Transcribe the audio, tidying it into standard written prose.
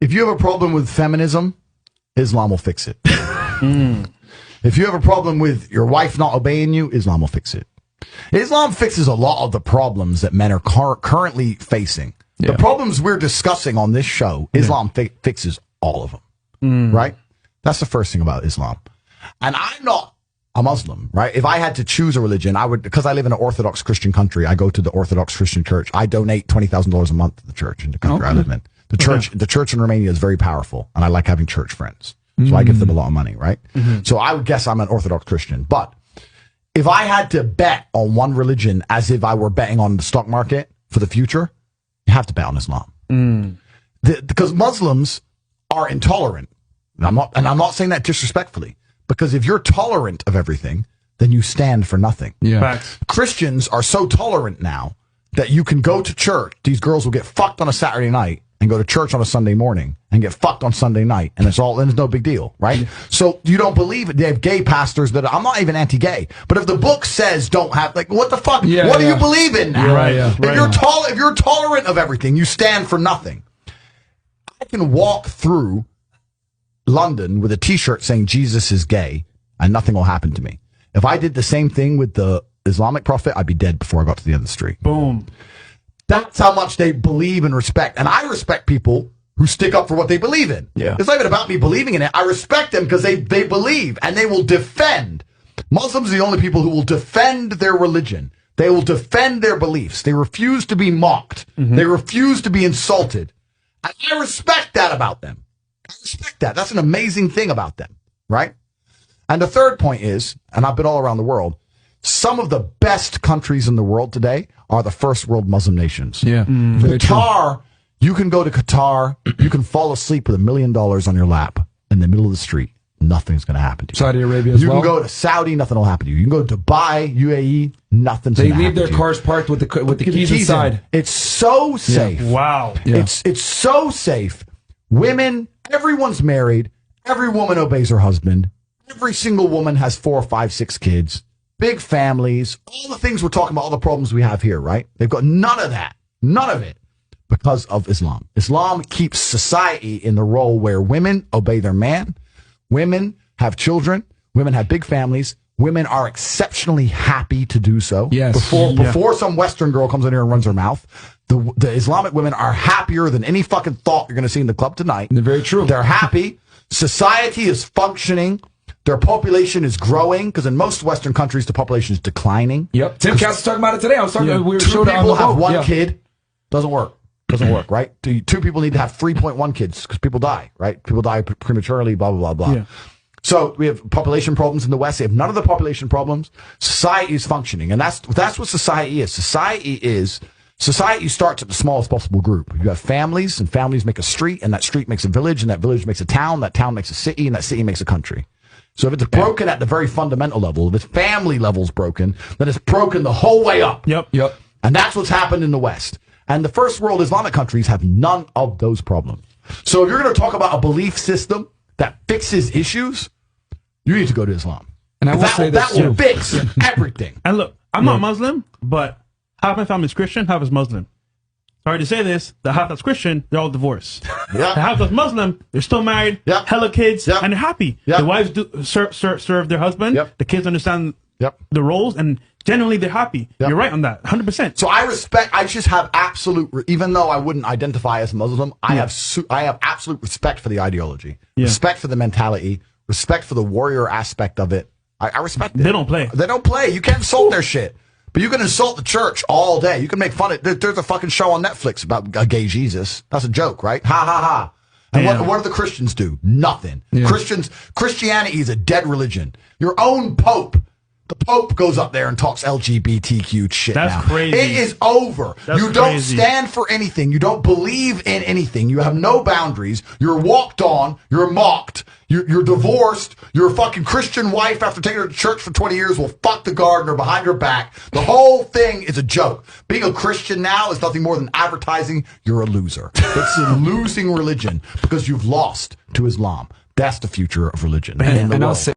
If you have a problem with feminism, Islam will fix it. If you have a problem with your wife not obeying you, Islam will fix it. Islam fixes a lot of the problems that men are currently facing. The problems we're discussing on this show, Islam fixes all of them, right? That's the first thing about Islam. And I'm not a Muslim, right? If I had to choose a religion, I would, because I live in an Orthodox Christian country, I go to the Orthodox Christian church. I donate $20,000 a month to the church in the country I live in. The church in Romania is very powerful, and I like having church friends. So I give them a lot of money, right? So I would guess I'm an Orthodox Christian. But if I had to bet on one religion as if I were betting on the stock market for the future, you have to bet on Islam. Because Muslims are intolerant. And I'm not saying that disrespectfully. Because if you're tolerant of everything, then you stand for nothing. Facts. Christians are so tolerant now that you can go to church. These girls will get fucked on a Saturday night and go to church on a Sunday morning and get fucked on Sunday night, and it's no big deal, right? So you don't believe it. They have gay pastors that I'm not even anti-gay, but if the book says don't have, like, what the fuck? What do you believe in now? If you're tolerant of everything, you stand for nothing. I can walk through London with a T-shirt saying Jesus is gay, and nothing will happen to me. If I did the same thing with the Islamic prophet, I'd be dead before I got to the end of the street. Boom. That's how much they believe and respect. And I respect people who stick up for what they believe in. It's not even about me believing in it. I respect them because they believe, and they will defend. Muslims are the only people who will defend their religion. They will defend their beliefs. They refuse to be mocked. They refuse to be insulted. And I respect that about them. I respect that. That's an amazing thing about them, right? And the third point is, and I've been all around the world, some of the best countries in the world today are the first world Muslim nations. Qatar, you can go to Qatar, you can fall asleep with $1 million on your lap in the middle of the street. Nothing's going to happen to you. Saudi Arabia as well. You can go to Saudi, nothing will happen to you. You can go to Dubai, UAE, nothing's going to happen to you. They leave their cars parked with the keys inside. It's so safe. Wow. It's so safe. Women, everyone's married. Every woman obeys her husband. Every single woman has 4, 5, 6 kids. Big families. All the things we're talking about, all the problems we have here, right? They've got none of that. None of it. Because of Islam. Islam keeps society in the role where women obey their man. Women have children. Women have big families. Women are exceptionally happy to do so. Before some Western girl comes in here and runs her mouth, the Islamic women are happier than any fucking thought you're going to see in the club tonight. They're very true. They're happy. Society is functioning. Their population is growing, because in most Western countries, the population is declining. Tim Cass was talking about it today. I was talking. We were Two people have one kid. Doesn't work. Doesn't work, right? 2 people need to have 3.1 kids because people die, right? People die prematurely, blah, blah, blah, blah. So we have population problems in the West. They have none of the population problems. Society is functioning. And that's what society is. Society starts at the smallest possible group. You have families, and families make a street, and that street makes a village, and that village makes a town, that town makes a city, and that city makes a country. So if it's broken at the very fundamental level, if its family level's broken, then it's broken the whole way up. Yep. And that's what's happened in the West. And the first world Islamic countries have none of those problems. So if you're going to talk about a belief system that fixes issues, you need to go to Islam. And I will say this, that will fix everything. And look, I'm not Muslim, but half my family is Christian, half is Muslim. Sorry to say this, the half that's Christian, they're all divorced. The half that's Muslim, they're still married, hella kids, and they're happy. The wives do serve their husband. The kids understand the roles, and generally they're happy. You're right on that, 100%. So I just have absolute, even though I wouldn't identify as Muslim, I have absolute respect for the ideology, respect for the mentality, respect for the warrior aspect of it. I respect it. They don't play. They don't play. You can't insult their shit. But you can insult the church all day. You can make fun of it. There's a fucking show on Netflix about a gay Jesus. That's a joke, right? Ha, ha, ha. And what do the Christians do? Nothing. Christianity is a dead religion. Your own Pope. The Pope goes up there and talks LGBTQ shit now. That's crazy. It is over. You don't stand for anything. You don't believe in anything. You have no boundaries. You're walked on. You're mocked. You're divorced. Your fucking Christian wife, after taking her to church for 20 years, will fuck the gardener behind her back. The whole thing is a joke. Being a Christian now is nothing more than advertising. You're a loser. It's a losing religion because you've lost to Islam. That's the future of religion. And I'll say